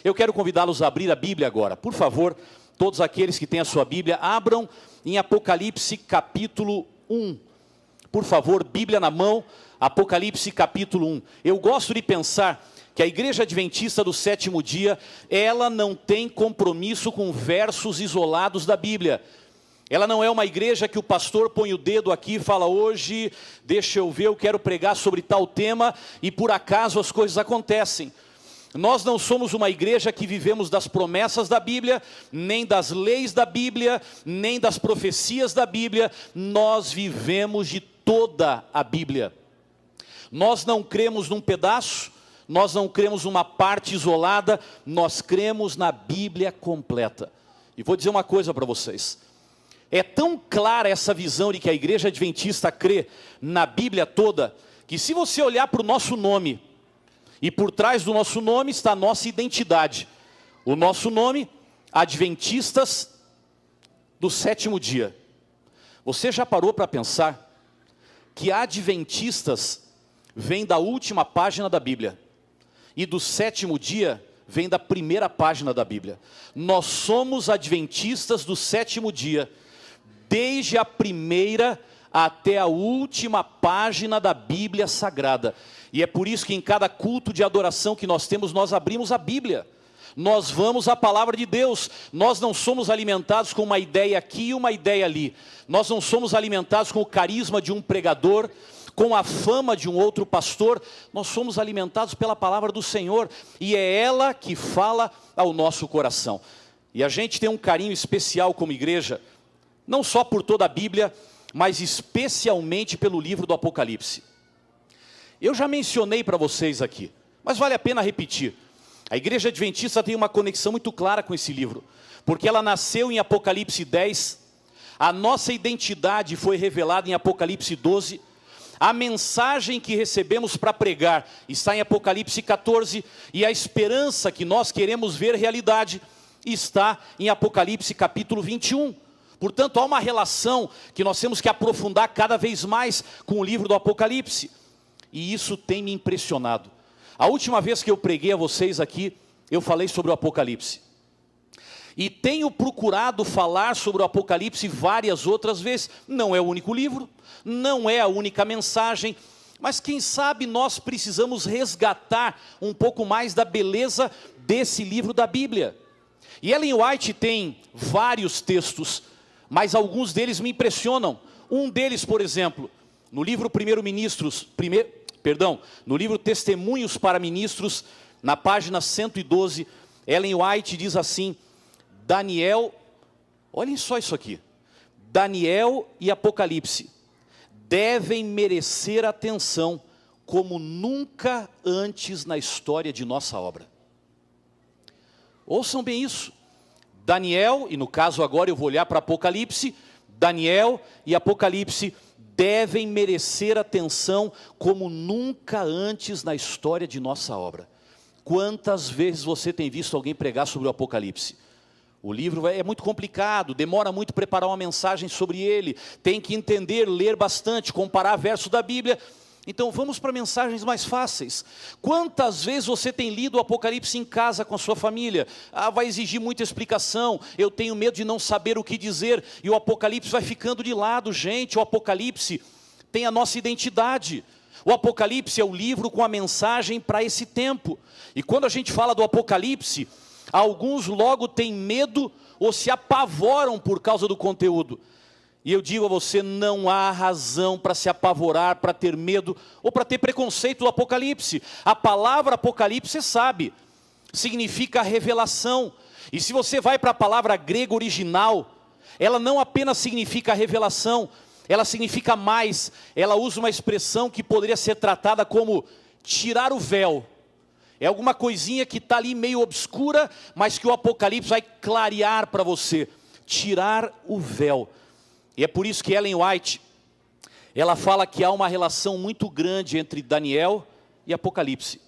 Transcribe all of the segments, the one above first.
Eu quero convidá-los a abrir a Bíblia agora. Por favor, todos aqueles que têm a sua Bíblia, abram em Apocalipse capítulo 1. Por favor, Bíblia na mão, Apocalipse capítulo 1. Eu gosto de pensar que a Igreja Adventista do Sétimo Dia, ela não tem compromisso com versos isolados da Bíblia. Ela não é uma igreja que o pastor põe o dedo aqui e fala: hoje, deixa eu ver, eu quero pregar sobre tal tema, e por acaso as coisas acontecem. Nós não somos uma igreja que vivemos das promessas da Bíblia, nem das leis da Bíblia, nem das profecias da Bíblia. Nós vivemos de toda a Bíblia. Nós não cremos num pedaço, nós não cremos numa parte isolada, nós cremos na Bíblia completa. E vou dizer uma coisa para vocês. É tão clara essa visão de que a Igreja Adventista crê na Bíblia toda, que se você olhar para o nosso nome, e por trás do nosso nome está a nossa identidade. O nosso nome, Adventistas do Sétimo Dia. Você já parou para pensar que Adventistas vem da última página da Bíblia, e do sétimo dia vem da primeira página da Bíblia? Nós somos Adventistas do Sétimo Dia, desde a primeira até a última página da Bíblia Sagrada. E é por isso que em cada culto de adoração que nós temos, nós abrimos a Bíblia. Nós vamos à palavra de Deus. Nós não somos alimentados com uma ideia aqui e uma ideia ali. Nós não somos alimentados com o carisma de um pregador, com a fama de um outro pastor. Nós somos alimentados pela palavra do Senhor, e é ela que fala ao nosso coração. E a gente tem um carinho especial como igreja, não só por toda a Bíblia, mas especialmente pelo livro do Apocalipse. Eu já mencionei para vocês aqui, mas vale a pena repetir. A Igreja Adventista tem uma conexão muito clara com esse livro, porque ela nasceu em Apocalipse 10, a nossa identidade foi revelada em Apocalipse 12, a mensagem que recebemos para pregar está em Apocalipse 14, e a esperança que nós queremos ver realidade está em Apocalipse capítulo 21. Portanto, há uma relação que nós temos que aprofundar cada vez mais com o livro do Apocalipse. E isso tem me impressionado. A última vez que eu preguei a vocês aqui, eu falei sobre o Apocalipse. E tenho procurado falar sobre o Apocalipse várias outras vezes. Não é o único livro, não é a única mensagem, mas quem sabe nós precisamos resgatar um pouco mais da beleza desse livro da Bíblia. E Ellen White tem vários textos, mas alguns deles me impressionam. Um deles, por exemplo, no livro no livro Testemunhos para Ministros, na página 112, Ellen White diz assim: Daniel, olhem só isso aqui, Daniel e Apocalipse devem merecer atenção como nunca antes na história de nossa obra. Ouçam bem isso. Daniel, e no caso agora eu vou olhar para Apocalipse, Daniel e Apocalipse devem merecer atenção como nunca antes na história de nossa obra. Quantas vezes você tem visto alguém pregar sobre o Apocalipse? O livro é muito complicado, demora muito preparar uma mensagem sobre ele, tem que entender, ler bastante, comparar versos da Bíblia. Então vamos para mensagens mais fáceis. Quantas vezes você tem lido o Apocalipse em casa com a sua família? Vai exigir muita explicação, eu tenho medo de não saber o que dizer, e o Apocalipse vai ficando de lado. Gente, o Apocalipse tem a nossa identidade. O Apocalipse é o livro com a mensagem para esse tempo. E quando a gente fala do Apocalipse, alguns logo têm medo ou se apavoram por causa do conteúdo. E eu digo a você, não há razão para se apavorar, para ter medo ou para ter preconceito do Apocalipse. A palavra Apocalipse, você sabe, significa revelação. E se você vai para a palavra grega original, ela não apenas significa revelação, ela significa mais. Ela usa uma expressão que poderia ser tratada como tirar o véu. É alguma coisinha que está ali meio obscura, mas que o Apocalipse vai clarear para você. Tirar o véu. E é por isso que Ellen White, ela fala que há uma relação muito grande entre Daniel e Apocalipse.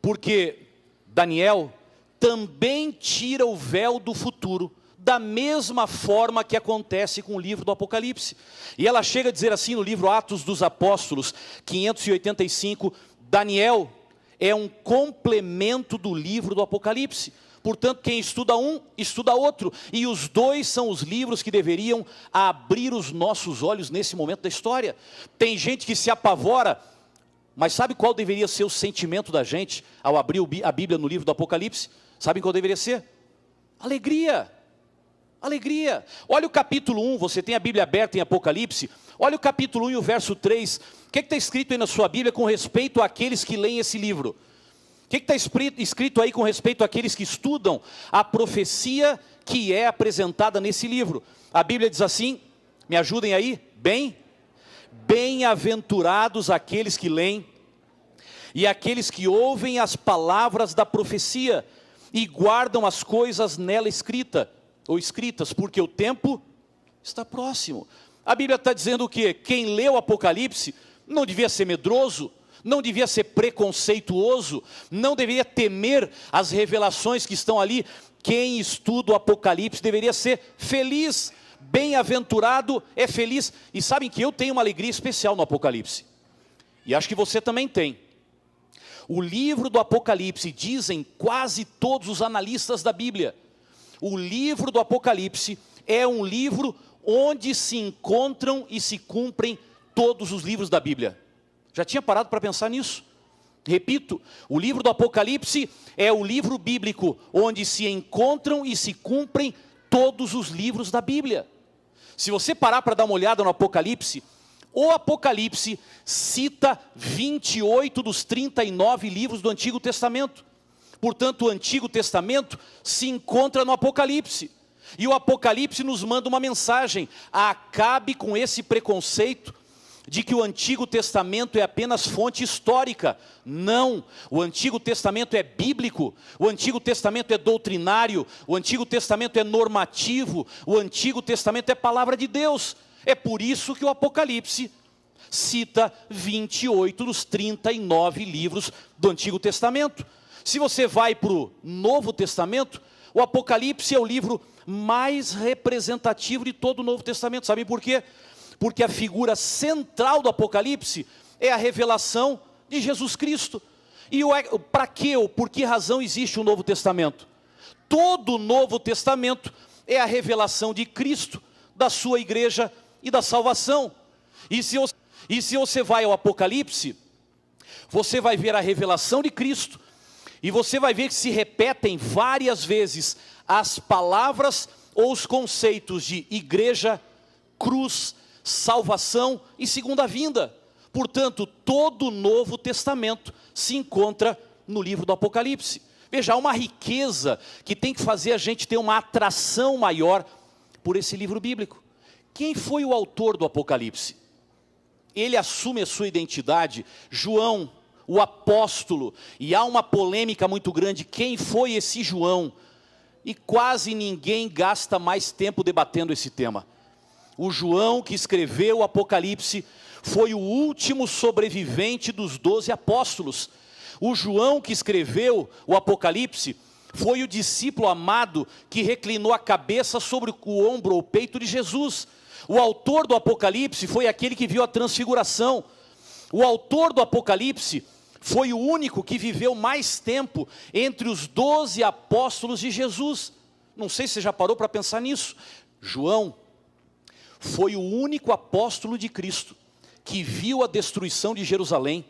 Porque Daniel também tira o véu do futuro, da mesma forma que acontece com o livro do Apocalipse. E ela chega a dizer assim no livro Atos dos Apóstolos, 585, Daniel é um complemento do livro do Apocalipse. Portanto, quem estuda um, estuda outro. E os dois são os livros que deveriam abrir os nossos olhos nesse momento da história. Tem gente que se apavora, mas sabe qual deveria ser o sentimento da gente ao abrir a Bíblia no livro do Apocalipse? Sabe qual deveria ser? Alegria. Alegria. Olha o capítulo 1, você tem a Bíblia aberta em Apocalipse. Olha o capítulo 1 e o verso 3. O que está escrito aí na sua Bíblia com respeito àqueles que leem esse livro? O que está escrito aí com respeito àqueles que estudam a profecia que é apresentada nesse livro? A Bíblia diz assim, me ajudem aí, bem-aventurados aqueles que leem e aqueles que ouvem as palavras da profecia e guardam as coisas nela escritas, porque o tempo está próximo. A Bíblia está dizendo o quê? Quem lê o Apocalipse não devia ser medroso, não devia ser preconceituoso, não deveria temer as revelações que estão ali. Quem estuda o Apocalipse deveria ser feliz, bem-aventurado é feliz. E sabem que eu tenho uma alegria especial no Apocalipse, e acho que você também tem. O livro do Apocalipse, dizem quase todos os analistas da Bíblia, o livro do Apocalipse é um livro onde se encontram e se cumprem todos os livros da Bíblia. Já tinha parado para pensar nisso? Repito, o livro do Apocalipse é o livro bíblico onde se encontram e se cumprem todos os livros da Bíblia. Se você parar para dar uma olhada no Apocalipse, o Apocalipse cita 28 dos 39 livros do Antigo Testamento. Portanto, o Antigo Testamento se encontra no Apocalipse. E o Apocalipse nos manda uma mensagem: acabe com esse preconceito de que o Antigo Testamento é apenas fonte histórica. Não, o Antigo Testamento é bíblico, o Antigo Testamento é doutrinário, o Antigo Testamento é normativo, o Antigo Testamento é palavra de Deus. É por isso que o Apocalipse cita 28 dos 39 livros do Antigo Testamento. Se você vai para o Novo Testamento, o Apocalipse é o livro mais representativo de todo o Novo Testamento. Sabe por quê? Porque a figura central do Apocalipse é a revelação de Jesus Cristo. E para que ou por que razão existe o Novo Testamento? Todo o Novo Testamento é a revelação de Cristo, da sua igreja e da salvação. E se você vai ao Apocalipse, você vai ver a revelação de Cristo, e você vai ver que se repetem várias vezes as palavras ou os conceitos de igreja, cruz, salvação e segunda vinda. Portanto, todo o Novo Testamento se encontra no livro do Apocalipse. Veja, há uma riqueza que tem que fazer a gente ter uma atração maior por esse livro bíblico. Quem foi o autor do Apocalipse? Ele assume a sua identidade, João, o apóstolo, e há uma polêmica muito grande, quem foi esse João? E quase ninguém gasta mais tempo debatendo esse tema. O João que escreveu o Apocalipse foi o último sobrevivente dos 12 apóstolos. O João que escreveu o Apocalipse foi o discípulo amado que reclinou a cabeça sobre o ombro ou peito de Jesus. O autor do Apocalipse foi aquele que viu a transfiguração. O autor do Apocalipse foi o único que viveu mais tempo entre os 12 apóstolos de Jesus. Não sei se você já parou para pensar nisso. João foi o único apóstolo de Cristo que viu a destruição de Jerusalém.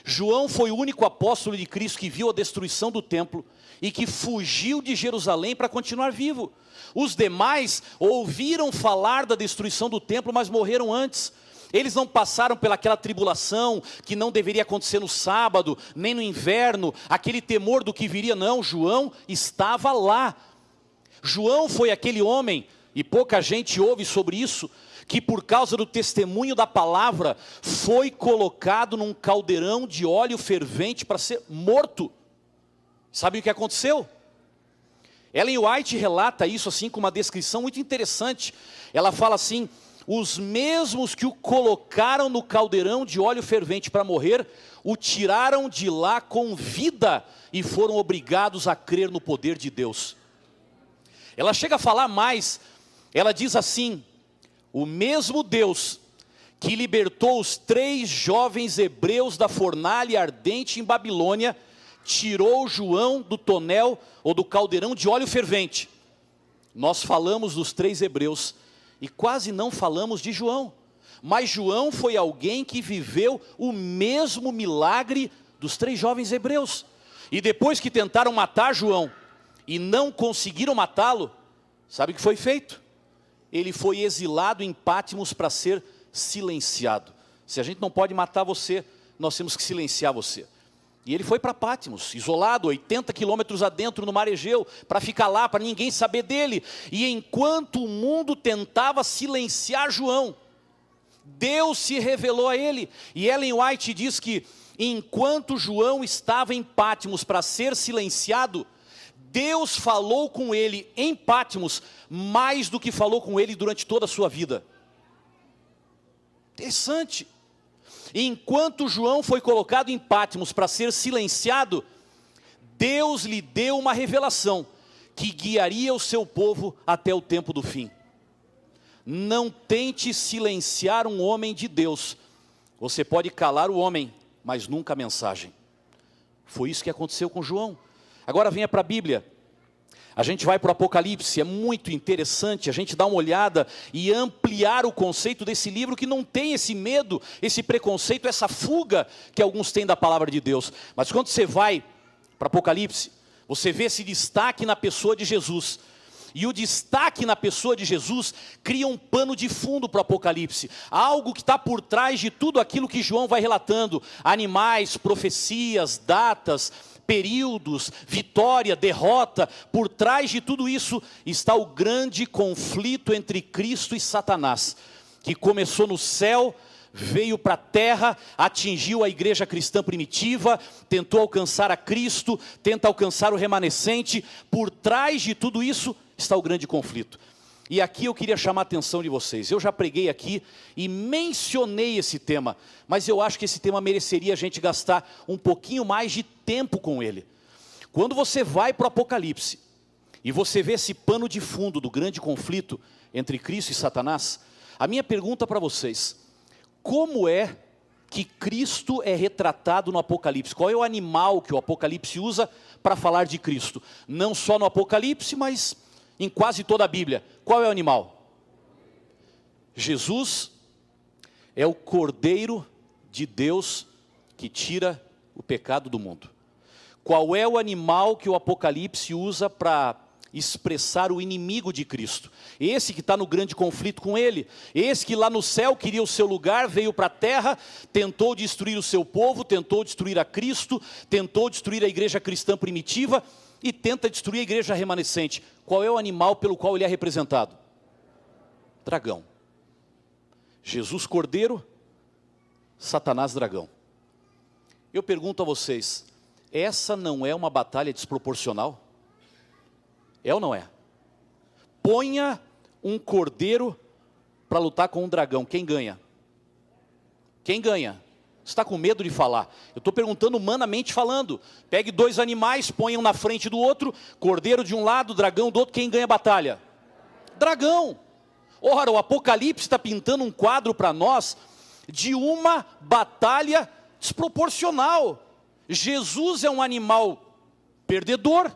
João foi o único apóstolo de Cristo que viu a destruição do templo e que fugiu de Jerusalém para continuar vivo. Os demais ouviram falar da destruição do templo, mas morreram antes. Eles não passaram pelaquela tribulação que não deveria acontecer no sábado, nem no inverno, aquele temor do que viria. Não, João estava lá. João foi aquele homem, e pouca gente ouve sobre isso, que por causa do testemunho da palavra, foi colocado num caldeirão de óleo fervente para ser morto. Sabe o que aconteceu? Ellen White relata isso assim com uma descrição muito interessante. Ela fala assim: os mesmos que o colocaram no caldeirão de óleo fervente para morrer, o tiraram de lá com vida e foram obrigados a crer no poder de Deus. Ela chega a falar mais, ela diz assim: o mesmo Deus que libertou os 3 jovens hebreus da fornalha ardente em Babilônia, tirou João do tonel ou do caldeirão de óleo fervente. Nós falamos dos 3 hebreus e quase não falamos de João. Mas João foi alguém que viveu o mesmo milagre dos 3 jovens hebreus. E depois que tentaram matar João e não conseguiram matá-lo, sabe o que foi feito? Ele foi exilado em Pátimos para ser silenciado. Se a gente não pode matar você, nós temos que silenciar você. E ele foi para Pátimos, isolado, 80 quilômetros adentro no mar Egeu, para ficar lá, para ninguém saber dele. E enquanto o mundo tentava silenciar João, Deus se revelou a ele. E Ellen White diz que enquanto João estava em Pátimos para ser silenciado, Deus falou com ele em Pátimos mais do que falou com ele durante toda a sua vida. Interessante. Enquanto João foi colocado em Pátimos para ser silenciado, Deus lhe deu uma revelação que guiaria o seu povo até o tempo do fim. Não tente silenciar um homem de Deus. Você pode calar o homem, mas nunca a mensagem. Foi isso que aconteceu com João. Agora venha para a Bíblia. A gente vai para o Apocalipse, é muito interessante a gente dar uma olhada e ampliar o conceito desse livro que não tem esse medo, esse preconceito, essa fuga que alguns têm da palavra de Deus. Mas quando você vai para o Apocalipse, você vê esse destaque na pessoa de Jesus. E o destaque na pessoa de Jesus cria um pano de fundo para o Apocalipse. Algo que está por trás de tudo aquilo que João vai relatando. Animais, profecias, datas, períodos, vitória, derrota. Por trás de tudo isso está o grande conflito entre Cristo e Satanás, que começou no céu, veio para a terra, atingiu a igreja cristã primitiva, tentou alcançar a Cristo, tenta alcançar o remanescente. Por trás de tudo isso está o grande conflito. E aqui eu queria chamar a atenção de vocês. Eu já preguei aqui e mencionei esse tema, mas eu acho que esse tema mereceria a gente gastar um pouquinho mais de tempo com ele. Quando você vai para o Apocalipse e você vê esse pano de fundo do grande conflito entre Cristo e Satanás, a minha pergunta para vocês: como é que Cristo é retratado no Apocalipse? Qual é o animal que o Apocalipse usa para falar de Cristo? Não só no Apocalipse, mas em quase toda a Bíblia. Qual é o animal? Jesus é o Cordeiro de Deus que tira o pecado do mundo. Qual é o animal que o Apocalipse usa para expressar o inimigo de Cristo? Esse que está no grande conflito com ele. Esse que lá no céu queria o seu lugar, veio para a terra, tentou destruir o seu povo, tentou destruir a Cristo, tentou destruir a igreja cristã primitiva e tenta destruir a igreja remanescente. Qual é o animal pelo qual ele é representado? Dragão. Jesus Cordeiro, Satanás Dragão. Eu pergunto a vocês, essa não é uma batalha desproporcional? É ou não é? Ponha um cordeiro para lutar com um dragão, quem ganha? Quem ganha? Você está com medo de falar? Eu estou perguntando humanamente falando. Pegue 2 animais, ponha um na frente do outro, cordeiro de um lado, dragão do outro, quem ganha a batalha? Dragão. Ora, o Apocalipse está pintando um quadro para nós de uma batalha desproporcional. Jesus é um animal perdedor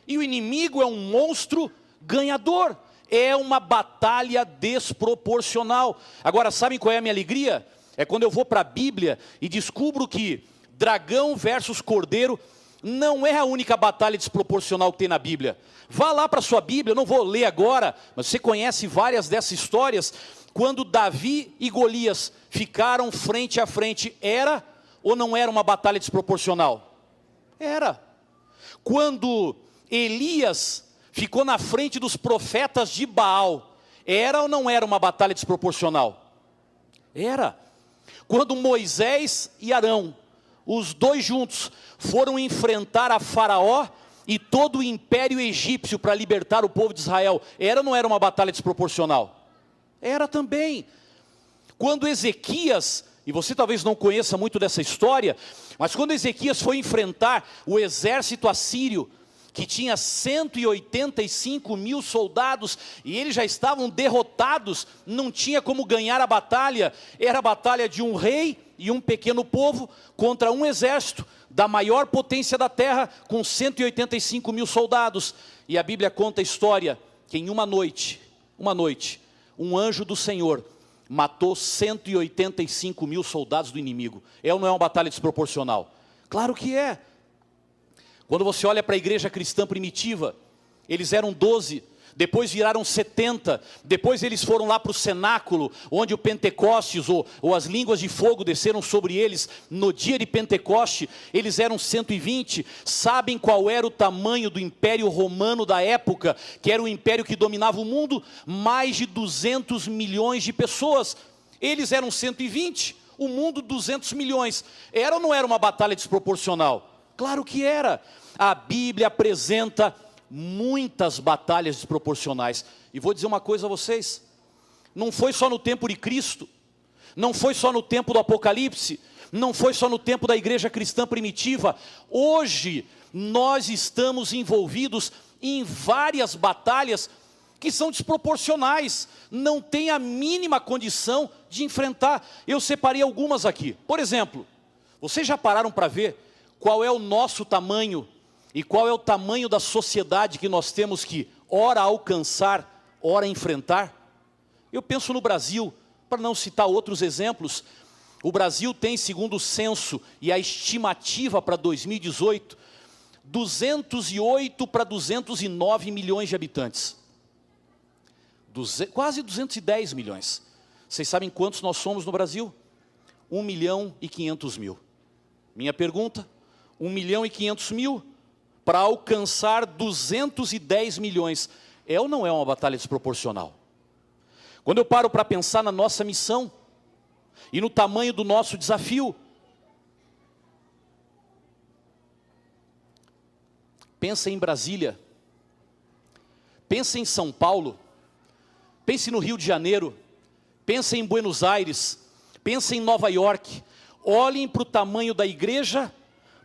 e o inimigo é um monstro ganhador. É uma batalha desproporcional. Agora, sabem qual é a minha alegria? É quando eu vou para a Bíblia e descubro que dragão versus cordeiro não é a única batalha desproporcional que tem na Bíblia. Vá lá para a sua Bíblia, eu não vou ler agora, mas você conhece várias dessas histórias. Quando Davi e Golias ficaram frente a frente, era ou não era uma batalha desproporcional? Era. Quando Elias ficou na frente dos profetas de Baal, era ou não era uma batalha desproporcional? Era. Quando Moisés e Arão, os dois juntos, foram enfrentar a Faraó e todo o império egípcio para libertar o povo de Israel, era ou não era uma batalha desproporcional? Era também. Quando Ezequias, e você talvez não conheça muito dessa história, mas quando Ezequias foi enfrentar o exército assírio, que tinha 185 mil soldados, e eles já estavam derrotados, não tinha como ganhar a batalha. Era a batalha de um rei e um pequeno povo contra um exército da maior potência da terra, com 185 mil soldados. E a Bíblia conta a história que em uma noite, um anjo do Senhor matou 185 mil soldados do inimigo. É ou não é uma batalha desproporcional? Claro que é. Quando você olha para a igreja cristã primitiva, eles eram 12, depois viraram 70, depois eles foram lá para o cenáculo, onde o Pentecostes ou as línguas de fogo desceram sobre eles no dia de Pentecoste. Eles eram 120, sabem qual era o tamanho do Império Romano da época, que era o império que dominava o mundo? Mais de 200 milhões de pessoas. Eles eram 120, o mundo 200 milhões. Era ou não era uma batalha desproporcional? Claro que era. A Bíblia apresenta muitas batalhas desproporcionais. E vou dizer uma coisa a vocês: não foi só no tempo de Cristo, não foi só no tempo do Apocalipse, não foi só no tempo da igreja cristã primitiva. Hoje nós estamos envolvidos em várias batalhas que são desproporcionais, não tem a mínima condição de enfrentar. Eu separei algumas aqui. Por exemplo, vocês já pararam para ver qual é o nosso tamanho e qual é o tamanho da sociedade que nós temos que ora alcançar, ora enfrentar? Eu penso no Brasil, para não citar outros exemplos. O Brasil tem, segundo o censo e a estimativa para 2018, 208 para 209 milhões de habitantes. Quase 210 milhões. Vocês sabem quantos nós somos no Brasil? 1.500.000. Minha pergunta: 1.500.000 para alcançar 210 milhões. É ou não é uma batalha desproporcional? Quando eu paro para pensar na nossa missão e no tamanho do nosso desafio, pensa em Brasília, pensa em São Paulo, pense no Rio de Janeiro, pense em Buenos Aires, pense em Nova York. Olhem para o tamanho da igreja,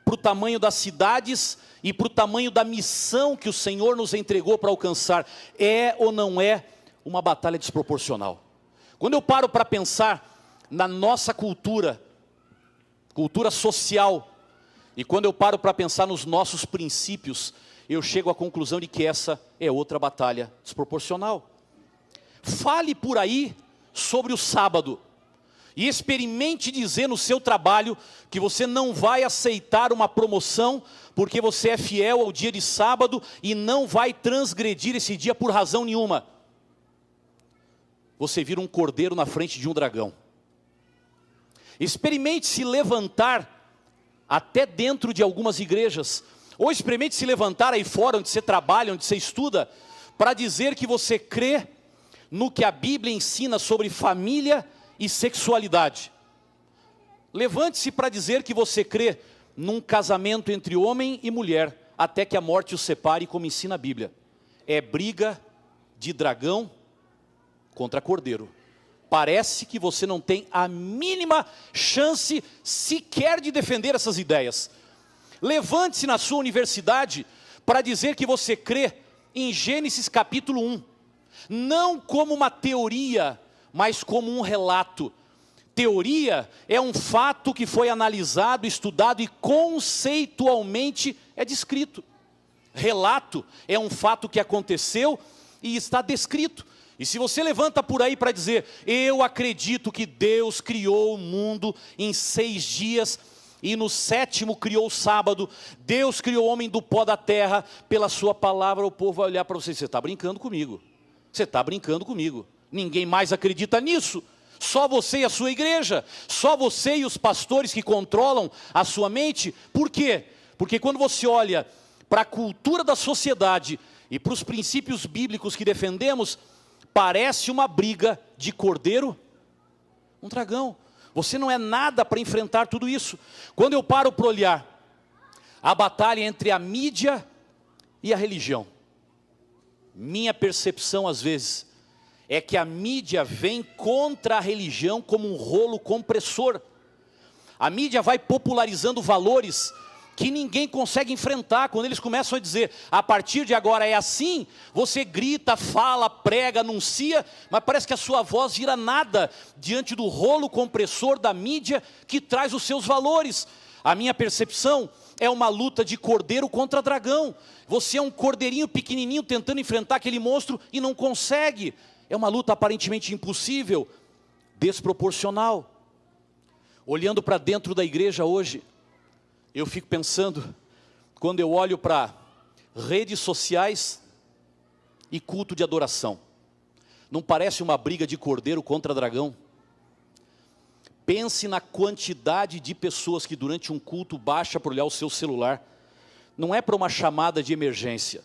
para o tamanho das cidades e para o tamanho da missão que o Senhor nos entregou para alcançar. É ou não é uma batalha desproporcional? Quando eu paro para pensar na nossa cultura social, e quando eu paro para pensar nos nossos princípios, eu chego à conclusão de que essa é outra batalha desproporcional. Fale por aí sobre o sábado e experimente dizer no seu trabalho que você não vai aceitar uma promoção porque você é fiel ao dia de sábado e não vai transgredir esse dia por razão nenhuma. Você vira um cordeiro na frente de um dragão. Experimente se levantar até dentro de algumas igrejas, ou experimente se levantar aí fora onde você trabalha, onde você estuda, para dizer que você crê no que a Bíblia ensina sobre família e sexualidade. Levante-se para dizer que você crê num casamento entre homem e mulher, até que a morte os separe, como ensina a Bíblia. É briga de dragão contra cordeiro. Parece que você não tem a mínima chance sequer de defender essas ideias. Levante-se na sua universidade para dizer que você crê em Gênesis capítulo 1. Não como uma teoria, mas como um relato. Teoria é um fato que foi analisado, estudado e conceitualmente é descrito. Relato é um fato que aconteceu e está descrito. E se você levanta por aí para dizer: eu acredito que Deus criou o mundo em 6 dias e no 7º criou o sábado, Deus criou o homem do pó da terra, pela sua palavra, o povo vai olhar para você: você está brincando comigo, você está brincando comigo, ninguém mais acredita nisso, só você e a sua igreja, só você e os pastores que controlam a sua mente. Por quê? Porque quando você olha para a cultura da sociedade e para os princípios bíblicos que defendemos, parece uma briga de cordeiro, um dragão. Você não é nada para enfrentar tudo isso. Quando eu paro para olhar a batalha entre a mídia e a religião, minha percepção às vezes é que a mídia vem contra a religião como um rolo compressor. A mídia vai popularizando valores que ninguém consegue enfrentar. Quando eles começam a dizer, a partir de agora é assim, você grita, fala, prega, anuncia, mas parece que a sua voz vira nada diante do rolo compressor da mídia que traz os seus valores. A minha percepção é uma luta de cordeiro contra dragão. Você é um cordeirinho pequenininho tentando enfrentar aquele monstro e não consegue. É uma luta aparentemente impossível, desproporcional. Olhando para dentro da igreja hoje, eu fico pensando, quando eu olho para redes sociais e culto de adoração, não parece uma briga de cordeiro contra dragão? Pense na quantidade de pessoas que durante um culto baixa para olhar o seu celular. Não é para uma chamada de emergência,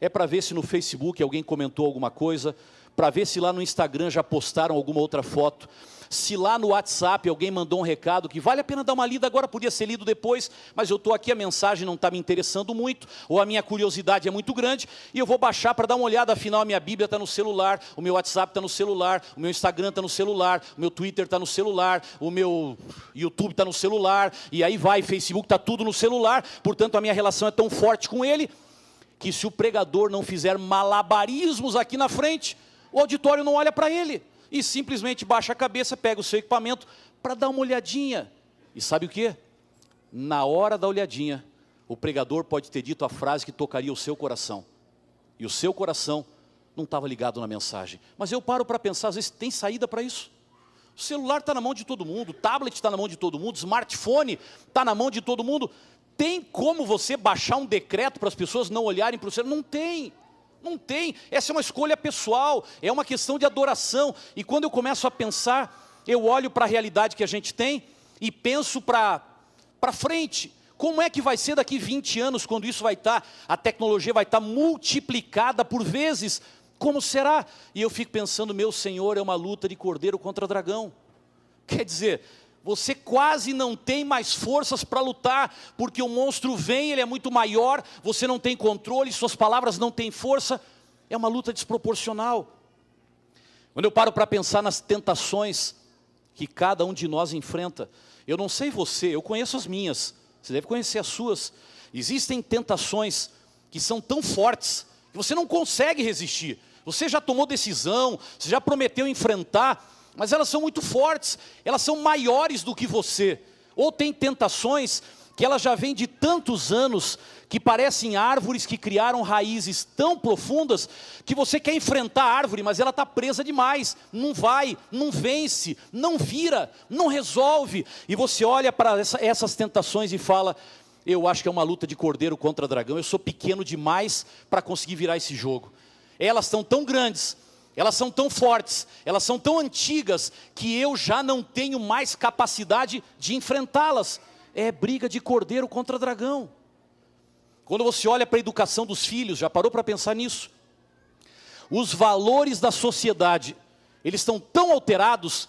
é para ver se no Facebook alguém comentou alguma coisa, para ver se lá no Instagram já postaram alguma outra foto, se lá no WhatsApp alguém mandou um recado que vale a pena dar uma lida agora, podia ser lido depois, mas eu estou aqui, a mensagem não está me interessando muito, ou a minha curiosidade é muito grande, e eu vou baixar para dar uma olhada, afinal a minha Bíblia está no celular, o meu WhatsApp está no celular, o meu Instagram está no celular, o meu Twitter está no celular, o meu YouTube está no celular, e aí vai, Facebook está tudo no celular, portanto a minha relação é tão forte com ele, que se o pregador não fizer malabarismos aqui na frente, o auditório não olha para ele, e simplesmente baixa a cabeça, pega o seu equipamento para dar uma olhadinha. E sabe o que? Na hora da olhadinha, o pregador pode ter dito a frase que tocaria o seu coração. E o seu coração não estava ligado na mensagem. Mas eu paro para pensar, às vezes tem saída para isso. O celular está na mão de todo mundo, o tablet está na mão de todo mundo, o smartphone está na mão de todo mundo. Tem como você baixar um decreto para as pessoas não olharem para o celular? Não tem. Não tem, essa é uma escolha pessoal, é uma questão de adoração. E quando eu começo a pensar, eu olho para a realidade que a gente tem e penso para frente. Como é que vai ser daqui 20 anos, quando isso vai estar, a tecnologia vai estar multiplicada por vezes? Como será? E eu fico pensando, meu Senhor, é uma luta de cordeiro contra dragão. Quer dizer, você quase não tem mais forças para lutar, porque o monstro vem, ele é muito maior, você não tem controle, suas palavras não têm força, é uma luta desproporcional. Quando eu paro para pensar nas tentações que cada um de nós enfrenta, eu não sei você, eu conheço as minhas, você deve conhecer as suas. Existem tentações que são tão fortes, que você não consegue resistir, você já tomou decisão, você já prometeu enfrentar, mas elas são muito fortes, elas são maiores do que você. Ou tem tentações que elas já vêm de tantos anos, que parecem árvores que criaram raízes tão profundas, que você quer enfrentar a árvore, mas ela está presa demais, não vai, não vence, não vira, não resolve. E você olha para essas tentações e fala, eu acho que é uma luta de cordeiro contra dragão, eu sou pequeno demais para conseguir virar esse jogo. Elas estão tão grandes, elas são tão fortes, elas são tão antigas, que eu já não tenho mais capacidade de enfrentá-las. É briga de cordeiro contra dragão. Quando você olha para a educação dos filhos, já parou para pensar nisso? Os valores da sociedade, eles estão tão alterados,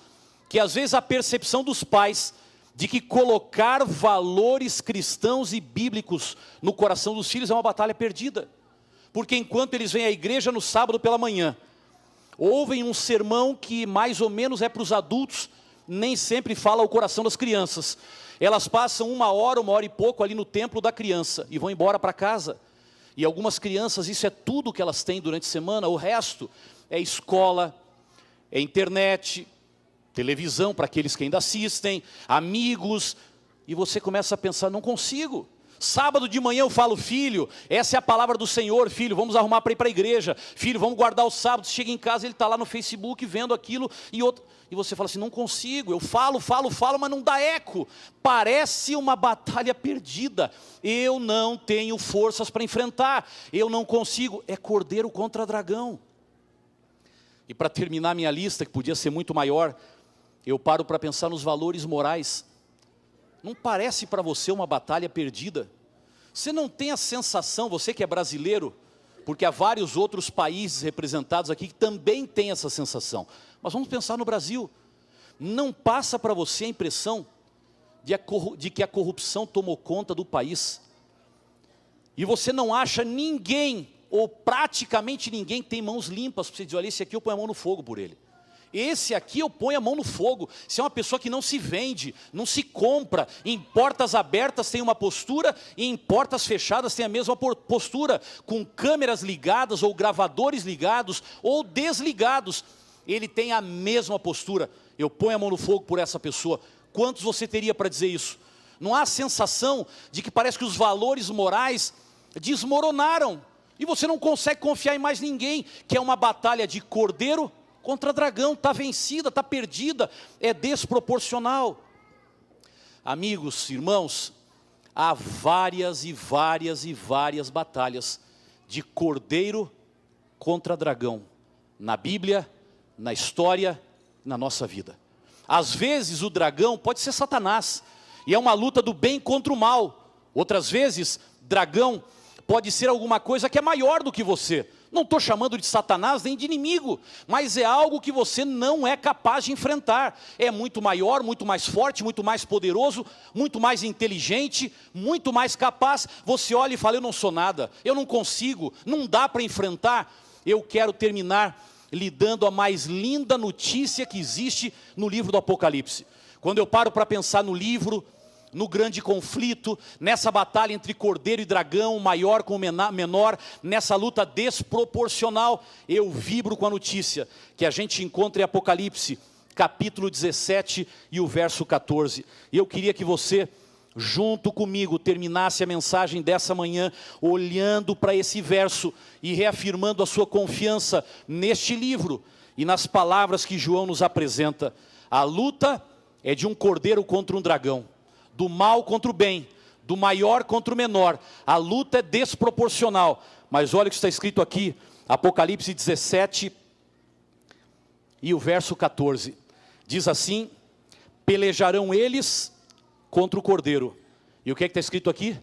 que às vezes a percepção dos pais, de que colocar valores cristãos e bíblicos no coração dos filhos é uma batalha perdida. Porque enquanto eles vêm à igreja no sábado pela manhã, ouvem um sermão que mais ou menos é para os adultos, nem sempre fala ao coração das crianças. Elas passam uma hora e pouco ali no templo da criança e vão embora para casa. E algumas crianças, isso é tudo que elas têm durante a semana, o resto é escola, é internet, televisão para aqueles que ainda assistem, amigos, e você começa a pensar, não consigo. Sábado de manhã eu falo, filho, essa é a palavra do Senhor, filho, vamos arrumar para ir para a igreja, filho, vamos guardar o sábado. Chega em casa, ele está lá no Facebook vendo aquilo e outro, e você fala assim, não consigo, eu falo, mas não dá eco, parece uma batalha perdida, eu não tenho forças para enfrentar, eu não consigo, é cordeiro contra dragão. E para terminar minha lista, que podia ser muito maior, eu paro para pensar nos valores morais. Não parece para você uma batalha perdida? Você não tem a sensação, você que é brasileiro, porque há vários outros países representados aqui que também têm essa sensação. Mas vamos pensar no Brasil. Não passa para você a impressão de que a corrupção tomou conta do país? E você não acha ninguém, ou praticamente ninguém, que tem mãos limpas para você dizer, olha, esse aqui eu ponho a mão no fogo por ele. Esse aqui eu ponho a mão no fogo. Se é uma pessoa que não se vende, não se compra, em portas abertas tem uma postura e em portas fechadas tem a mesma postura, com câmeras ligadas ou gravadores ligados ou desligados, ele tem a mesma postura. Eu ponho a mão no fogo por essa pessoa. Quantos você teria para dizer isso? Não há a sensação de que parece que os valores morais desmoronaram e você não consegue confiar em mais ninguém, que é uma batalha de cordeiro contra dragão, está vencida, está perdida, é desproporcional. Amigos, irmãos, há várias e várias e várias batalhas de cordeiro contra dragão, na Bíblia, na história, na nossa vida. Às vezes o dragão pode ser Satanás, e é uma luta do bem contra o mal. Outras vezes, dragão pode ser alguma coisa que é maior do que você. Não estou chamando de Satanás nem de inimigo, mas é algo que você não é capaz de enfrentar. É muito maior, muito mais forte, muito mais poderoso, muito mais inteligente, muito mais capaz. Você olha e fala, eu não sou nada, eu não consigo, não dá para enfrentar. Eu quero terminar lhe dando a mais linda notícia que existe no livro do Apocalipse. Quando eu paro para pensar no livro, no grande conflito, nessa batalha entre cordeiro e dragão, maior com o menor, nessa luta desproporcional, eu vibro com a notícia que a gente encontra em Apocalipse, capítulo 17 e o verso 14. E eu queria que você, junto comigo, terminasse a mensagem dessa manhã, olhando para esse verso e reafirmando a sua confiança neste livro e nas palavras que João nos apresenta. A luta é de um cordeiro contra um dragão, do mal contra o bem, do maior contra o menor. A luta é desproporcional, mas olha o que está escrito aqui, Apocalipse 17 e o verso 14, diz assim, pelejarão eles contra o cordeiro, e o que é que está escrito aqui?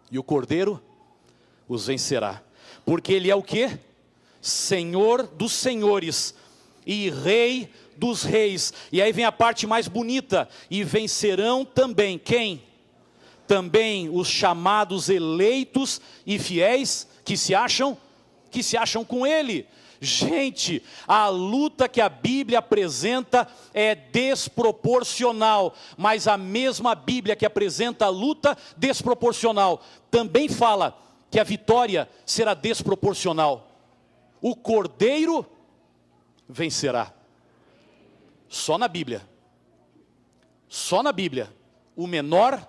E o cordeiro os vencerá, porque ele é o quê? Senhor dos senhores e Rei dos reis. E aí vem a parte mais bonita, e vencerão também, quem? Também os chamados eleitos e fiéis, que se acham com ele. Gente, a luta que a Bíblia apresenta é desproporcional, mas a mesma Bíblia que apresenta a luta desproporcional, também fala que a vitória será desproporcional. O cordeiro vencerá. Só na Bíblia, o menor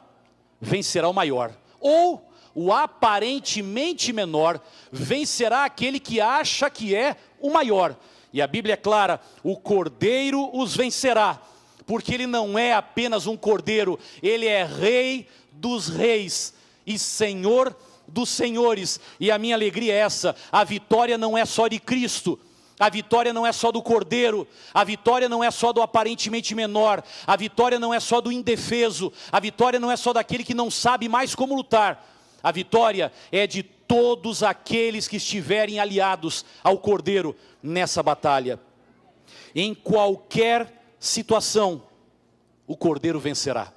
vencerá o maior, ou o aparentemente menor vencerá aquele que acha que é o maior. E a Bíblia é clara, o cordeiro os vencerá, porque ele não é apenas um cordeiro, ele é Rei dos reis e Senhor dos senhores. E a minha alegria é essa, a vitória não é só de Cristo, a vitória não é só do cordeiro, a vitória não é só do aparentemente menor, a vitória não é só do indefeso, a vitória não é só daquele que não sabe mais como lutar, a vitória é de todos aqueles que estiverem aliados ao cordeiro nessa batalha. Em qualquer situação, o cordeiro vencerá.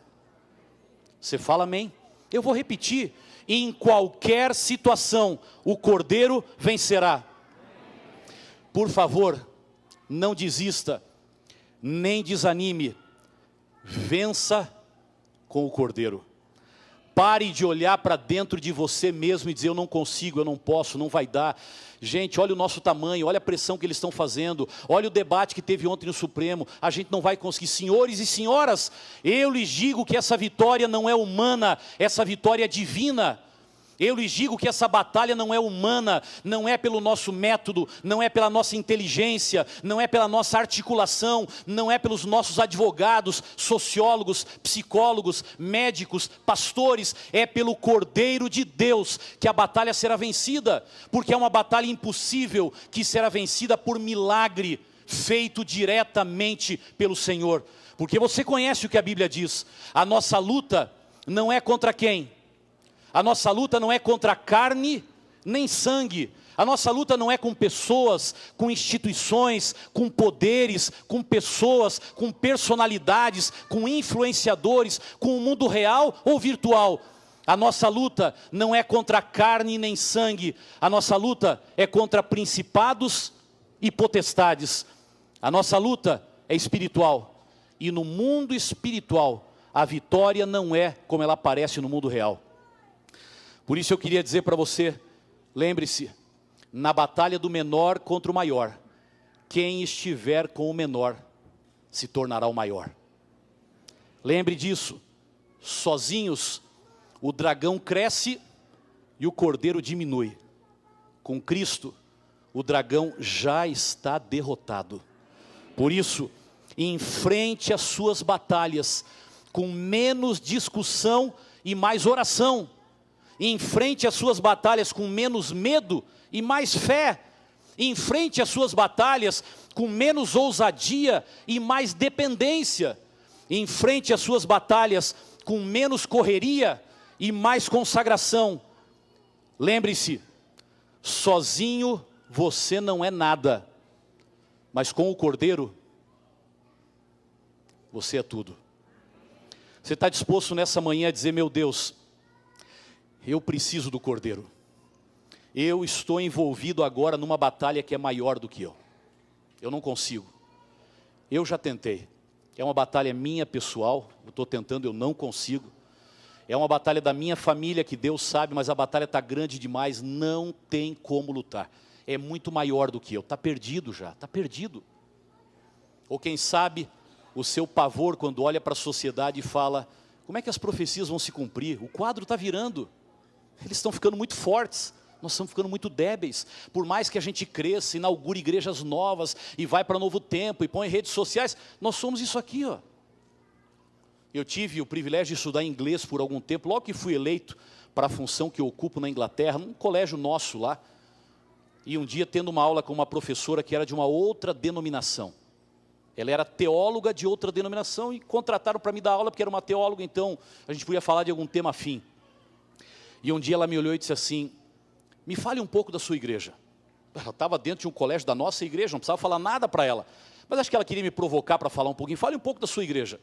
Você fala amém? Eu vou repetir, em qualquer situação, o cordeiro vencerá. Por favor, não desista, nem desanime, vença com o cordeiro. Pare de olhar para dentro de você mesmo e dizer, eu não consigo, eu não posso, não vai dar. Gente, olha o nosso tamanho, olha a pressão que eles estão fazendo, olha o debate que teve ontem no Supremo, a gente não vai conseguir. Senhores e senhoras, eu lhes digo que essa vitória não é humana, essa vitória é divina. Eu lhes digo que essa batalha não é humana, não é pelo nosso método, não é pela nossa inteligência, não é pela nossa articulação, não é pelos nossos advogados, sociólogos, psicólogos, médicos, pastores, é pelo Cordeiro de Deus que a batalha será vencida, porque é uma batalha impossível que será vencida por milagre feito diretamente pelo Senhor. Porque você conhece o que a Bíblia diz, a nossa luta não é contra quem? A nossa luta não é contra carne nem sangue. A nossa luta não é com pessoas, com instituições, com poderes, com pessoas, com personalidades, com influenciadores, com o mundo real ou virtual. A nossa luta não é contra carne nem sangue. A nossa luta é contra principados e potestades. A nossa luta é espiritual. E no mundo espiritual, a vitória não é como ela aparece no mundo real. Por isso eu queria dizer para você, lembre-se, na batalha do menor contra o maior, quem estiver com o menor se tornará o maior. Lembre disso, sozinhos o dragão cresce e o cordeiro diminui. Com Cristo, o dragão já está derrotado. Por isso, enfrente as suas batalhas com menos discussão e mais oração. Enfrente as suas batalhas com menos medo e mais fé. Enfrente as suas batalhas com menos ousadia e mais dependência. Enfrente as suas batalhas com menos correria e mais consagração. Lembre-se, sozinho você não é nada, mas com o Cordeiro, você é tudo. Você está disposto nessa manhã a dizer, meu Deus, eu preciso do Cordeiro. Eu estou envolvido agora numa batalha que é maior do que eu. Eu não consigo. Eu já tentei. É uma batalha minha pessoal, eu estou tentando, eu não consigo. É uma batalha da minha família que Deus sabe, mas a batalha está grande demais, não tem como lutar. É muito maior do que eu, está perdido já, está perdido. Ou quem sabe, o seu pavor quando olha para a sociedade e fala, como é que as profecias vão se cumprir? O quadro está virando, eles estão ficando muito fortes. Nós estamos ficando muito débeis, por mais que a gente cresça, inaugure igrejas novas, e vai para Novo Tempo, e põe redes sociais, nós somos isso aqui, ó. Eu tive o privilégio de estudar inglês por algum tempo, logo que fui eleito para a função que eu ocupo na Inglaterra, num colégio nosso lá, e um dia tendo uma aula com uma professora que era de uma outra denominação. Ela era teóloga de outra denominação, e contrataram para me dar aula, porque era uma teóloga, então a gente podia falar de algum tema afim. E um dia ela me olhou e disse assim, me fale um pouco da sua igreja. Ela estava dentro de um colégio da nossa igreja, não precisava falar nada para ela. Mas acho que ela queria me provocar para falar um pouquinho. Fale um pouco da sua igreja.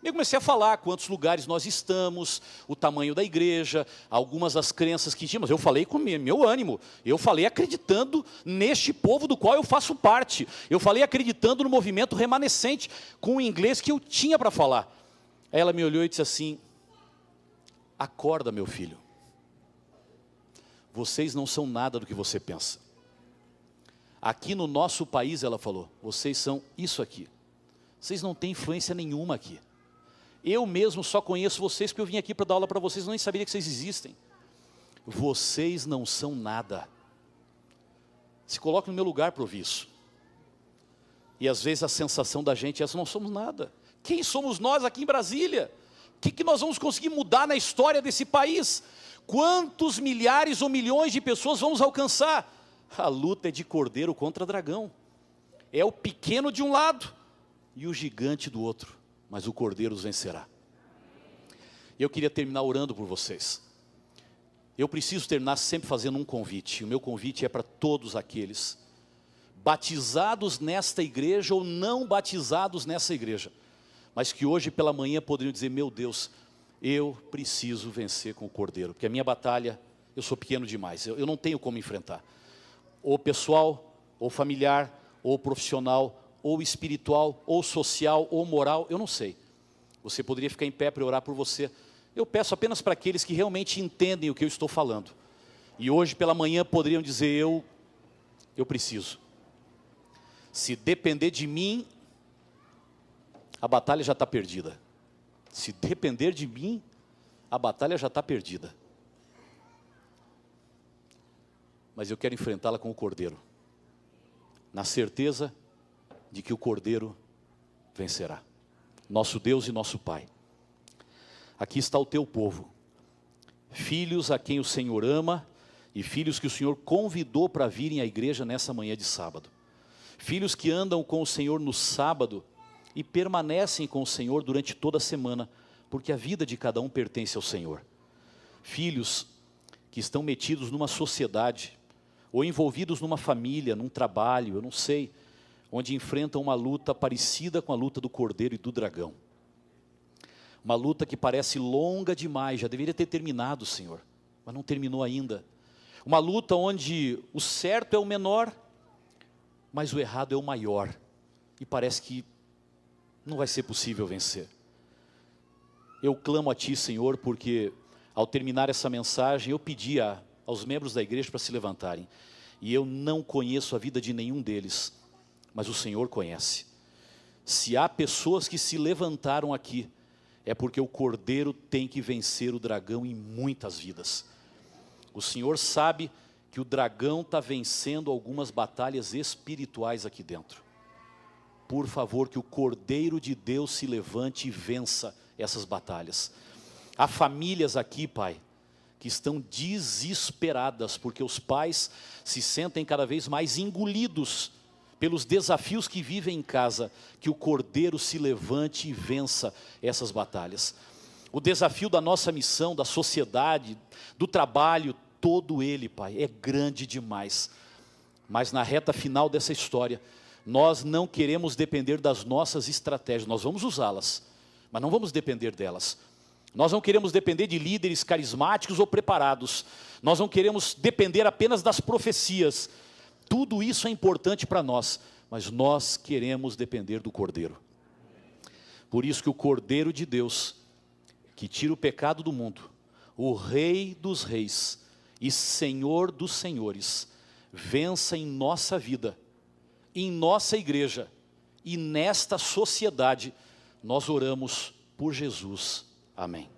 E eu comecei a falar quantos lugares nós estamos, o tamanho da igreja, algumas das crenças que tínhamos. Eu falei com meu ânimo. Eu falei acreditando neste povo do qual eu faço parte. Eu falei acreditando no movimento remanescente, com o inglês que eu tinha para falar. Aí ela me olhou e disse assim, acorda, meu filho. Vocês não são nada do que você pensa. Aqui no nosso país, ela falou, vocês são isso aqui. Vocês não têm influência nenhuma aqui. Eu mesmo só conheço vocês porque eu vim aqui para dar aula para vocês, eu nem sabia que vocês existem. Vocês não são nada. Se coloque no meu lugar para ouvir isso. E às vezes a sensação da gente é essa, não somos nada. Quem somos nós aqui em Brasília? O que nós vamos conseguir mudar na história desse país? Quantos milhares ou milhões de pessoas vamos alcançar? A luta é de cordeiro contra dragão. É o pequeno de um lado e o gigante do outro. Mas o cordeiro os vencerá. Eu queria terminar orando por vocês. Eu preciso terminar sempre fazendo um convite. O meu convite é para todos aqueles batizados nesta igreja ou não batizados nessa igreja, mas que hoje pela manhã poderiam dizer, meu Deus, eu preciso vencer com o Cordeiro, porque a minha batalha, eu sou pequeno demais, eu não tenho como enfrentar. Ou pessoal, ou familiar, ou profissional, ou espiritual, ou social, ou moral, eu não sei. Você poderia ficar em pé para orar por você. Eu peço apenas para aqueles que realmente entendem o que eu estou falando. E hoje pela manhã poderiam dizer, eu preciso. Se depender de mim, a batalha já está perdida. Se depender de mim, a batalha já está perdida. Mas eu quero enfrentá-la com o Cordeiro, na certeza de que o Cordeiro vencerá. Nosso Deus e nosso Pai. Aqui está o teu povo, filhos a quem o Senhor ama e filhos que o Senhor convidou para virem à igreja nessa manhã de sábado. Filhos que andam com o Senhor no sábado e permanecem com o Senhor durante toda a semana, porque a vida de cada um pertence ao Senhor. Filhos que estão metidos numa sociedade, ou envolvidos numa família, num trabalho, eu não sei, onde enfrentam uma luta parecida com a luta do cordeiro e do dragão. Uma luta que parece longa demais, já deveria ter terminado, Senhor, mas não terminou ainda. Uma luta onde o certo é o menor, mas o errado é o maior, e parece que não vai ser possível vencer. Eu clamo a Ti, Senhor, porque ao terminar essa mensagem, eu pedi aos membros da igreja para se levantarem, e eu não conheço a vida de nenhum deles, mas o Senhor conhece. Se há pessoas que se levantaram aqui, é porque o Cordeiro tem que vencer o dragão em muitas vidas. O Senhor sabe que o dragão está vencendo algumas batalhas espirituais aqui dentro. Por favor, que o Cordeiro de Deus se levante e vença essas batalhas. Há famílias aqui, Pai, que estão desesperadas, porque os pais se sentem cada vez mais engolidos pelos desafios que vivem em casa. Que o Cordeiro se levante e vença essas batalhas. O desafio da nossa missão, da sociedade, do trabalho, todo ele, Pai, é grande demais. Mas na reta final dessa história, nós não queremos depender das nossas estratégias. Nós vamos usá-las, mas não vamos depender delas. Nós não queremos depender de líderes carismáticos ou preparados. Nós não queremos depender apenas das profecias. Tudo isso é importante para nós, mas nós queremos depender do Cordeiro. Por isso que o Cordeiro de Deus, que tira o pecado do mundo, o Rei dos Reis e Senhor dos Senhores, vença em nossa vida, em nossa igreja e nesta sociedade. Nós oramos por Jesus. Amém.